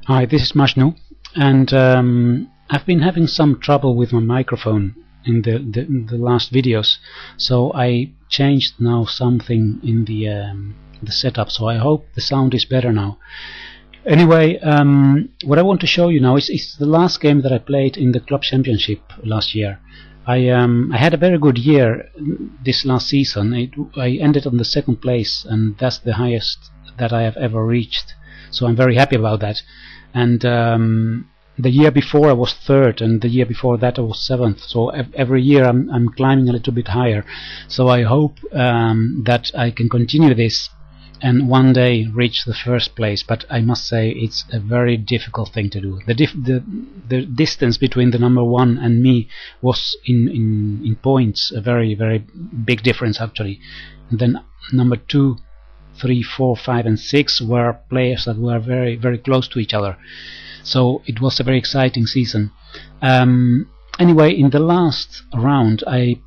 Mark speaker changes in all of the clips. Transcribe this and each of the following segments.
Speaker 1: Hi, this is Majnu, and I've been having some trouble with my microphone in the last videos, so I changed now something in the setup, so I hope the sound is better now. Anyway, what I want to show you now is the last game that I played in the club championship last year. I had a very good year this last season. I ended on the second place, and that's the highest that I have ever reached, so I'm very happy about that. And the year before I was third, and the year before that I was seventh, so every year I'm climbing a little bit higher. So I hope that I can continue this and one day reach the first place, but I must say it's a very difficult thing to do. The distance between the number one and me was in points a very big difference actually. And then number 2, 3, 4, 5 and 6 were players that were very close to each other, so it was a very exciting season. Anyway, in the last round I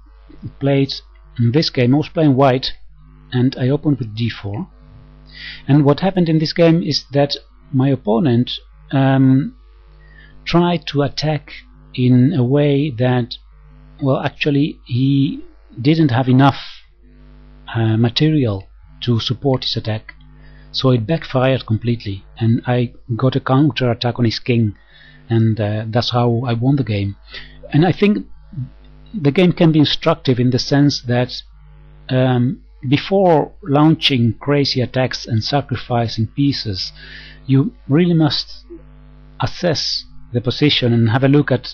Speaker 1: played in this game. I was playing white and I opened with d4, and what happened in this game is that my opponent tried to attack in a way that, well, actually he didn't have enough material to support his attack, so it backfired completely, and I got a counter attack on his king, and that's how I won the game. And I think the game can be instructive in the sense that before launching crazy attacks and sacrificing pieces, you really must assess the position and have a look at,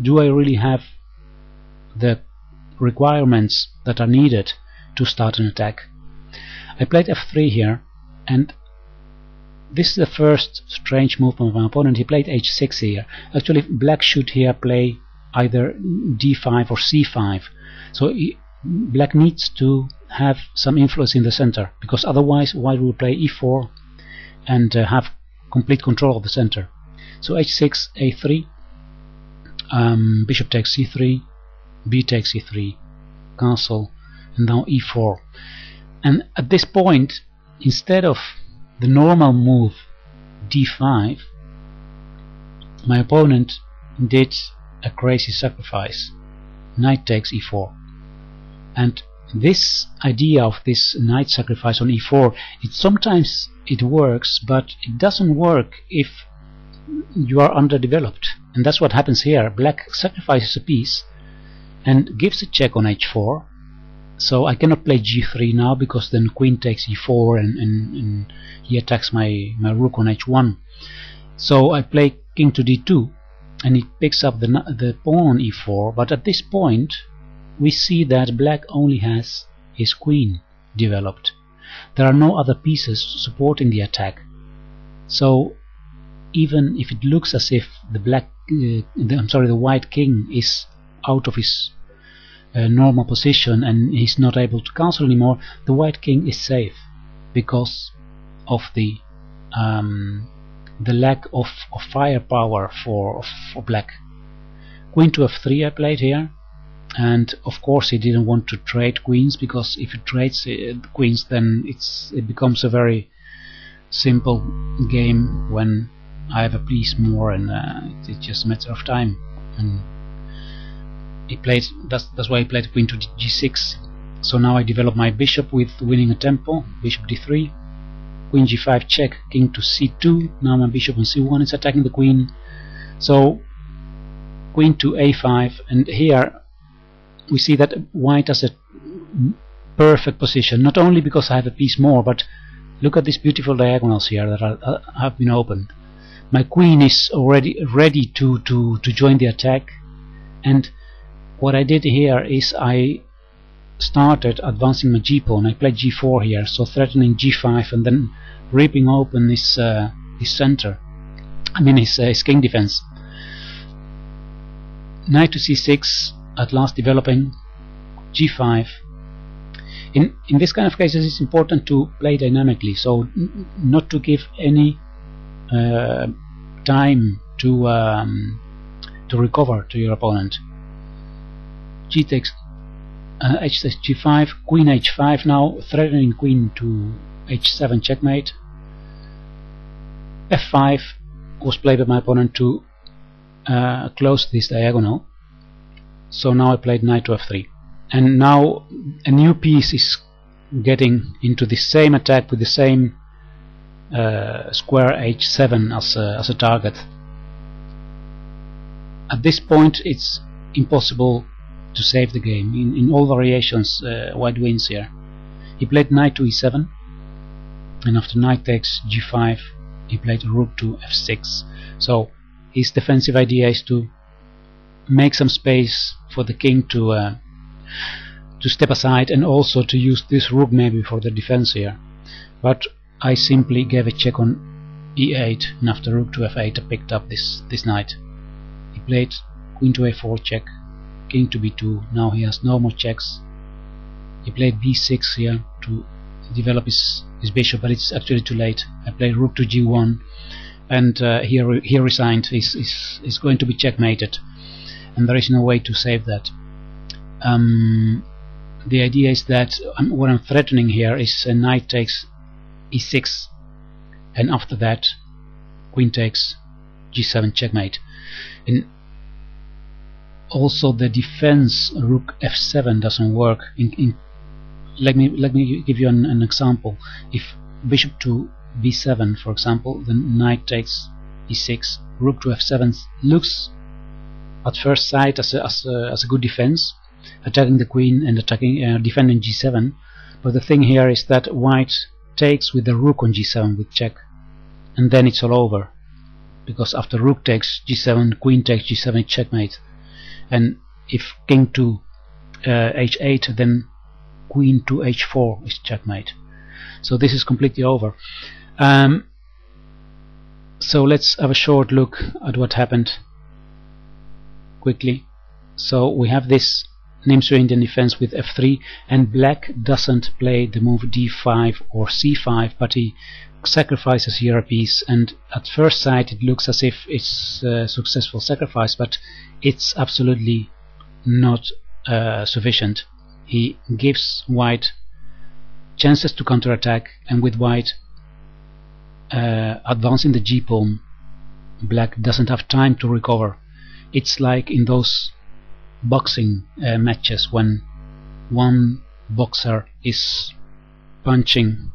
Speaker 1: do I really have the requirements that are needed to start an attack? I played f3 here, and this is the first strange move of my opponent. He played h6 here. Actually, black should here play either d5 or c5, so black needs to have some influence in the center, because otherwise white will play e4 and have complete control of the center. So h6, a3, bishop takes c3, b takes e3, castle, and now e4. And at this point, instead of the normal move d5, my opponent did a crazy sacrifice. Knight takes e4. And this idea of this knight sacrifice on e4, sometimes it works, but it doesn't work if you are underdeveloped. And that's what happens here. Black sacrifices a piece and gives a check on h4. So I cannot play g3 now, because then queen takes e4 and he attacks my rook on h1. So I play king to d2, and he picks up the pawn on e4. But at this point we see that black only has his queen developed. There are no other pieces supporting the attack. So even if it looks as if the white king is out of his normal position and he's not able to castle anymore, the white king is safe because of the lack of firepower for black. Queen to f3 I played here, and of course he didn't want to trade queens, because if he trades queens then it becomes a very simple game when I have a piece more, and it's just a matter of time. And he played, that's why he played queen to g6. So now I develop my bishop with winning a tempo. Bishop d3, queen g5 check, king to c2. Now my bishop on c1 is attacking the queen. So queen to a5, and here we see that white has a perfect position, not only because I have a piece more, but look at these beautiful diagonals here that have been opened. My queen is already ready to join the attack, and what I did here is I started advancing my g-pawn. I played g4 here, so threatening g5 and then ripping open his center, his king defense. Knight to c6, at last developing g5. In this kind of cases it's important to play dynamically, so not to give any time to recover to your opponent. G takes h takes g5, queen h5 now, threatening queen to h7 checkmate. f5, was played by my opponent to close this diagonal. So now I played knight to f3, and now a new piece is getting into the same attack with the same square h7 as a target. At this point it's impossible to save the game. In all variations, white wins here. He played knight to e7, and after knight takes g5 he played rook to f6. So his defensive idea is to make some space for the king to step aside, and also to use this rook maybe for the defense here. But I simply gave a check on e8, and after rook to f8 I picked up this knight. He played queen to a4 check, king to b2. Now he has no more checks. He played b6 here to develop his bishop, but it's actually too late. I played rook to g1, and he resigned. He's going to be checkmated, and there is no way to save that. The idea is that what I'm threatening here is a knight takes e6, and after that queen takes g7 checkmate. And also the defense rook f7 doesn't work. Let me give you an example. If bishop to b7, for example, then knight takes e6, rook to f7 looks at first sight as a good defense, attacking the queen and defending g7. But the thing here is that white takes with the rook on g7 with check, and then it's all over, because after rook takes g7, queen takes g7, checkmate. And if king to h8, then queen to h4 is checkmate. So this is completely over. So let's have a short look at what happened quickly. So we have this Nimzo Indian defense with f3, and black doesn't play the move d5 or c5, but he sacrifices here a piece, and at first sight it looks as if it's a successful sacrifice, but it's absolutely not sufficient. He gives white chances to counterattack, and with white advancing the g-pawn, black doesn't have time to recover. It's like in those boxing matches when one boxer is punching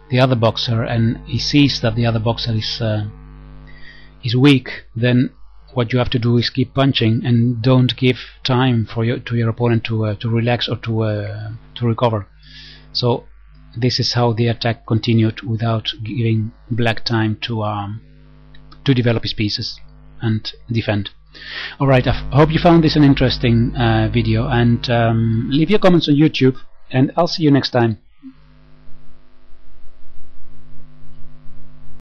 Speaker 1: the other boxer and he sees that the other boxer is weak, then what you have to do is keep punching and don't give time for your opponent to relax or to recover. So this is how the attack continued without giving black time to develop his pieces and defend. Alright, I hope you found this an interesting video, and leave your comments on YouTube, and I'll see you next time.